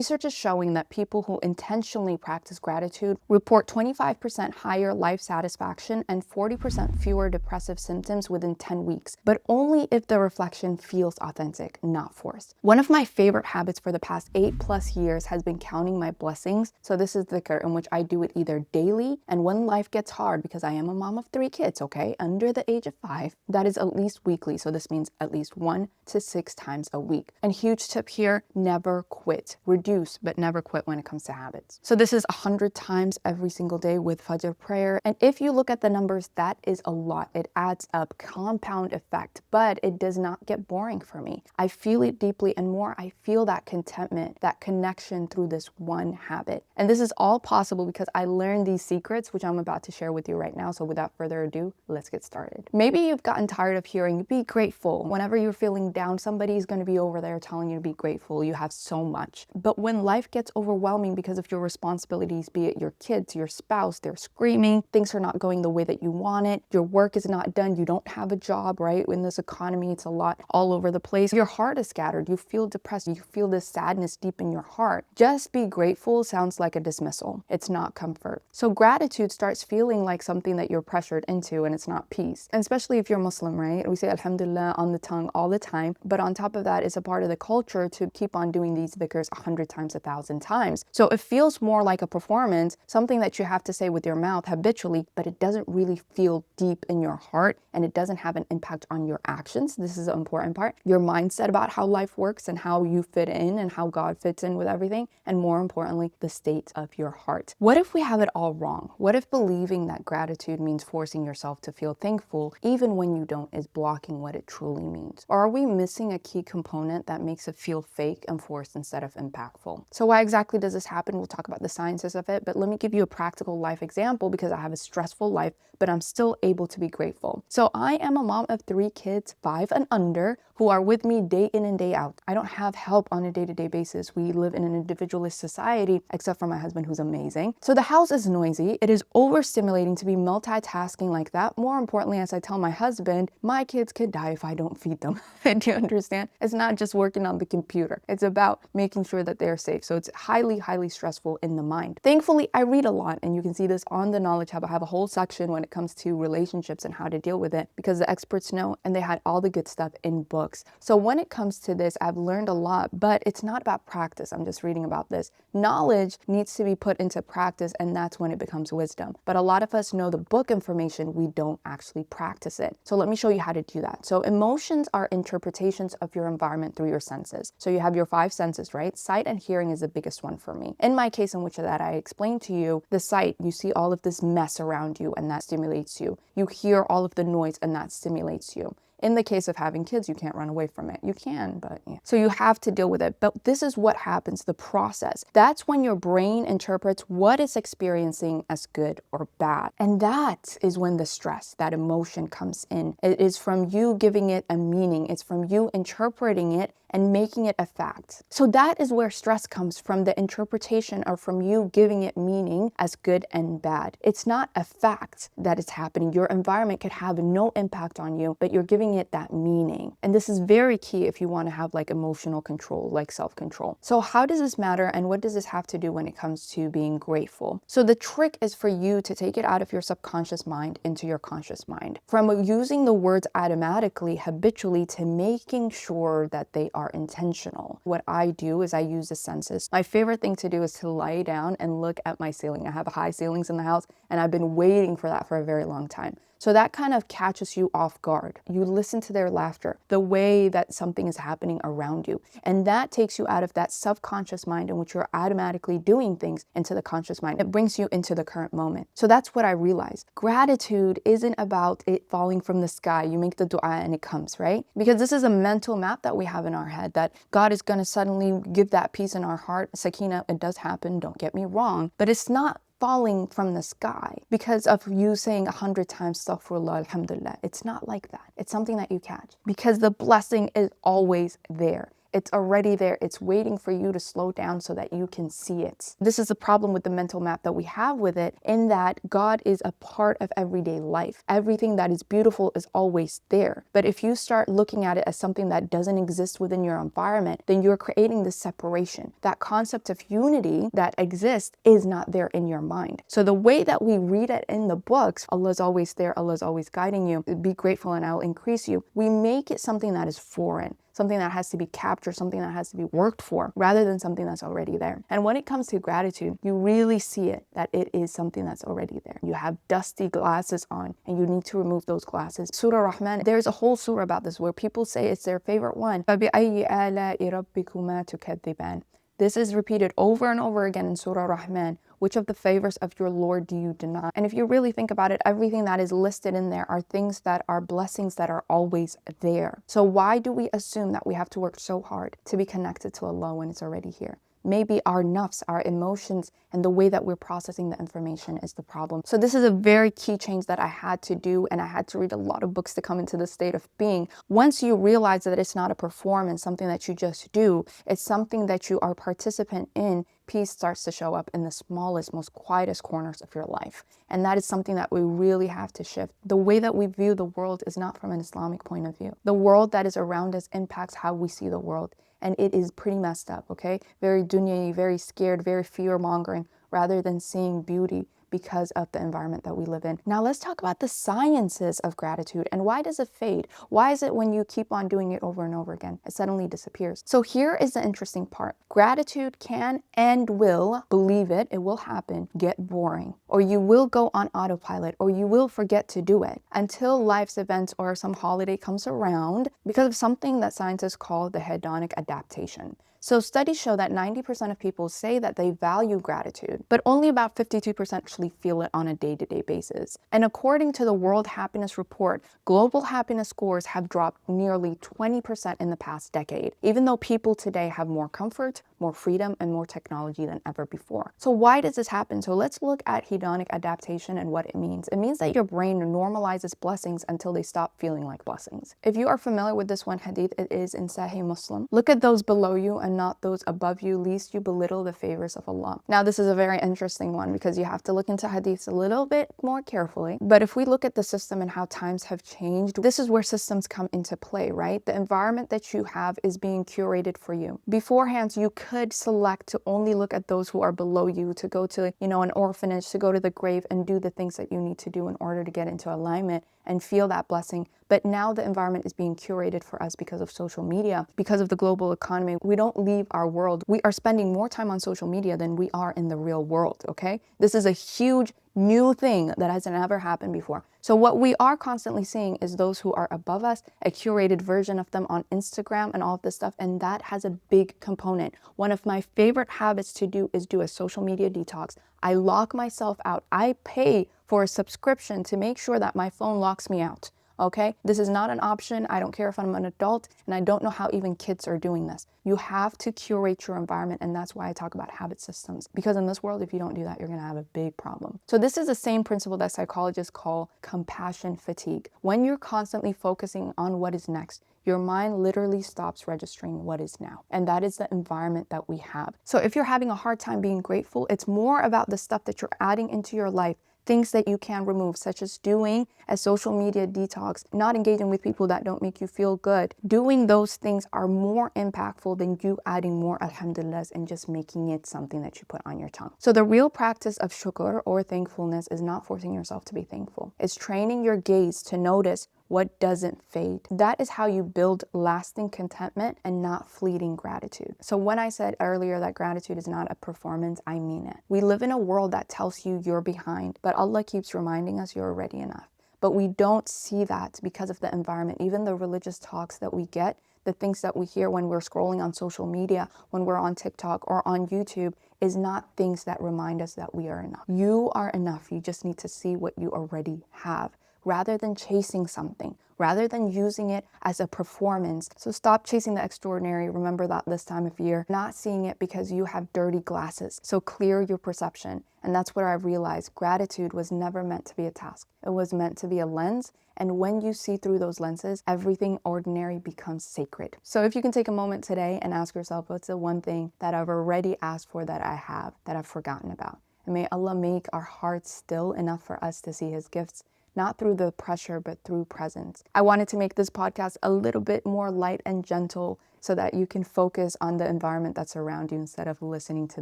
Research is showing that people who intentionally practice gratitude report 25% higher life satisfaction and 40% fewer depressive symptoms within 10 weeks, but only if the reflection feels authentic, not forced. One of my favorite habits for the past 8+ years has been counting my blessings. So this is dhikr in which I do it either daily, and when life gets hard, because I am a mom of 3 kids, okay, under the age of 5, that is at least weekly. So this means at least 1 to 6 times a week. And huge tip here, never quit. Reduce but never quit when it comes to habits. So this is 100 times every single day with Fajr prayer. And if you look at the numbers, that is a lot. It adds up, compound effect, but it does not get boring for me. I feel it deeply, and more, I feel that contentment, that connection through this one habit. And this is all possible because I learned these secrets, which I'm about to share with you right now. So without further ado, let's get started. Maybe you've gotten tired of hearing, be grateful. Whenever you're feeling down, somebody's going to be over there telling you to be grateful. You have so much. But when life gets overwhelming because of your responsibilities, be it your kids, your spouse, they're screaming, things are not going the way that you want it, your work is not done, you don't have a job, right? In this economy, it's a lot all over the place. Your heart is scattered, you feel depressed, you feel this sadness deep in your heart. Just be grateful sounds like a dismissal. It's not comfort. So gratitude starts feeling like something that you're pressured into, and it's not peace. And especially if you're Muslim, right? We say Alhamdulillah on the tongue all the time, but on top of that, it's a part of the culture to keep on doing these dhikrs 100 times, 1,000 times. So it feels more like a performance, something that you have to say with your mouth habitually, but it doesn't really feel deep in your heart, and it doesn't have an impact on your actions. This is the important part. Your mindset about how life works and how you fit in and how God fits in with everything, and more importantly, the state of your heart. What if we have it all wrong? What if believing that gratitude means forcing yourself to feel thankful even when you don't is blocking what it truly means? Or are we missing a key component that makes it feel fake and forced instead of impactful? So why exactly does this happen? We'll talk about the sciences of it, but let me give you a practical life example because I have a stressful life, but I'm still able to be grateful. So I am a mom of 3 kids, 5 and under, who are with me day in and day out. I don't have help on a day-to-day basis. We live in an individualist society, except for my husband, who's amazing. So the house is noisy. It is overstimulating to be multitasking like that. More importantly, as I tell my husband, my kids could die if I don't feed them. Do you understand? It's not just working on the computer. It's about making sure that they're safe. So it's highly, highly stressful in the mind. Thankfully, I read a lot, and you can see this on the Knowledge Hub. I have a whole section when it comes to relationships and how to deal with it because the experts know, and they had all the good stuff in books. So when it comes to this, I've learned a lot, but it's not about practice. I'm just reading about this. Knowledge needs to be put into practice, and that's when it becomes wisdom. But a lot of us know the book information, we don't actually practice it. So let me show you how to do that. So emotions are interpretations of your environment through your senses. So you have your 5 senses, right? Sight and hearing is the biggest one for me. In my case, in which that I explained to you, the sight, you see all of this mess around you, and that stimulates you. You hear all of the noise, and that stimulates you. In the case of having kids, you can't run away from it. You can, but yeah. So you have to deal with it. But this is what happens, the process. That's when your brain interprets what it's experiencing as good or bad. And that is when the stress, that emotion comes in. It is from you giving it a meaning. It's from you interpreting it and making it a fact. So that is where stress comes from, the interpretation, or from you giving it meaning as good and bad. It's not a fact that it's happening. Your environment could have no impact on you, but you're giving it that meaning. And this is very key if you want to have like emotional control, like self-control. So how does this matter, and what does this have to do when it comes to being grateful? So the trick is for you to take it out of your subconscious mind into your conscious mind. From using the words automatically, habitually, to making sure that they are intentional. What I do is I use the senses. My favorite thing to do is to lie down and look at my ceiling. I have high ceilings in the house, and I've been waiting for that for a very long time. So that kind of catches you off guard. You listen to their laughter, the way that something is happening around you. And that takes you out of that subconscious mind in which you're automatically doing things into the conscious mind. It brings you into the current moment. So that's what I realized. Gratitude isn't about it falling from the sky. You make the dua and it comes, right? Because this is a mental map that we have in our head that God is going to suddenly give that peace in our heart. Sakina, it does happen, don't get me wrong, but it's not falling from the sky because of you saying 100 times astaghfirullah, alhamdulillah. It's not like that. It's something that you catch because the blessing is always there. It's already there. It's waiting for you to slow down so that you can see it. This is the problem with the mental map that we have with it, in that God is a part of everyday life. Everything that is beautiful is always there. But if you start looking at it as something that doesn't exist within your environment, then you're creating this separation. That concept of unity that exists is not there in your mind. So the way that we read it in the books, Allah is always there, Allah is always guiding you, be grateful and I will increase you, we make it something that is foreign, something that has to be captured, something that has to be worked for, rather than something that's already there. And when it comes to gratitude, you really see it, that it is something that's already there. You have dusty glasses on and you need to remove those glasses. Surah Rahman, there's a whole surah about this where people say it's their favorite one. فَبِأَيِّ آلَاءِ رَبِّكُمَا تُكَذِّبَانِ. This is repeated over and over again in Surah Rahman. Which of the favors of your Lord do you deny? And if you really think about it, everything that is listed in there are things that are blessings that are always there. So why do we assume that we have to work so hard to be connected to Allah when it's already here? Maybe our nafs, our emotions, and the way that we're processing the information is the problem. So this is a very key change that I had to do, and I had to read a lot of books to come into the state of being. Once you realize that it's not a performance, something that you just do, it's something that you are a participant in, peace starts to show up in the smallest, most quietest corners of your life. And that is something that we really have to shift. The way that we view the world is not from an Islamic point of view. The world that is around us impacts how we see the world. And it is pretty messed up, okay? Very dunya, very scared, very fear-mongering, rather than seeing beauty because of the environment that we live in. Now let's talk about the sciences of gratitude and why does it fade? Why is it when you keep on doing it over and over again, it suddenly disappears? So here is the interesting part. Gratitude can and will, believe it, it will happen, get boring. Or you will go on autopilot, or you will forget to do it until life's events or some holiday comes around because of something that scientists call the hedonic adaptation. So studies show that 90% of people say that they value gratitude, but only about 52% actually feel it on a day-to-day basis. And according to the World Happiness Report, global happiness scores have dropped nearly 20% in the past decade, even though people today have more comfort, more freedom, and more technology than ever before. So why does this happen? So let's look at hedonic adaptation and what it means. It means that your brain normalizes blessings until they stop feeling like blessings. If you are familiar with this one hadith, it is in Sahih Muslim. Look at those below you and not those above you, lest you belittle the favors of Allah. Now, this is a very interesting one because you have to look into hadiths a little bit more carefully. But if we look at the system and how times have changed, this is where systems come into play, right? The environment that you have is being curated for you. Beforehand, you could select to only look at those who are below you, to go to, an orphanage, to go to the grave and do the things that you need to do in order to get into alignment and feel that blessing. But now the environment is being curated for us because of social media, because of the global economy. We don't leave our world. We are spending more time on social media than we are in the real world, okay? This is a huge new thing that has never happened before. So what we are constantly seeing is those who are above us, a curated version of them on Instagram and all of this stuff, and that has a big component. One of my favorite habits to do is do a social media detox. I lock myself out. I pay for a subscription to make sure that my phone locks me out. Okay, this is not an option. I don't care if I'm an adult, and I don't know how even kids are doing this. You have to curate your environment, and that's why I talk about habit systems. Because in this world, if you don't do that, you're gonna have a big problem. So this is the same principle that psychologists call compassion fatigue. When you're constantly focusing on what is next, your mind literally stops registering what is now. And that is the environment that we have. So if you're having a hard time being grateful, it's more about the stuff that you're adding into your life, things that you can remove, such as doing a social media detox, not engaging with people that don't make you feel good. Doing those things are more impactful than you adding more alhamdulillahs and just making it something that you put on your tongue. So the real practice of shukr, or thankfulness, is not forcing yourself to be thankful. It's training your gaze to notice what doesn't fade. That is how you build lasting contentment and not fleeting gratitude. So when I said earlier that gratitude is not a performance, I mean it. We live in a world that tells you you're behind, but Allah keeps reminding us you're already enough. But we don't see that because of the environment. Even the religious talks that we get, the things that we hear when we're scrolling on social media, when we're on TikTok or on YouTube, is not things that remind us that we are enough. You are enough. You just need to see what you already have. rather than chasing something, rather than using it as a performance. So stop chasing the extraordinary. Remember that this time of year, not seeing it because you have dirty glasses. So clear your perception. And that's what I realized. Gratitude was never meant to be a task. It was meant to be a lens. And when you see through those lenses, everything ordinary becomes sacred. So if you can take a moment today and ask yourself, what's the one thing that I've already asked for that I have, that I've forgotten about? And may Allah make our hearts still enough for us to see his gifts, not through the pressure, but through presence. I wanted to make this podcast a little bit more light and gentle so that you can focus on the environment that's around you instead of listening to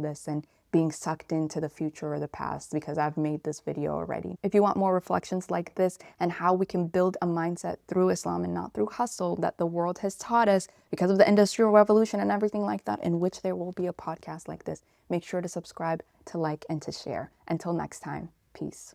this and being sucked into the future or the past, because I've made this video already. If you want more reflections like this and how we can build a mindset through Islam and not through hustle that the world has taught us because of the Industrial Revolution and everything like that, in which there will be a podcast like this, make sure to subscribe, to like, and to share. Until next time, peace.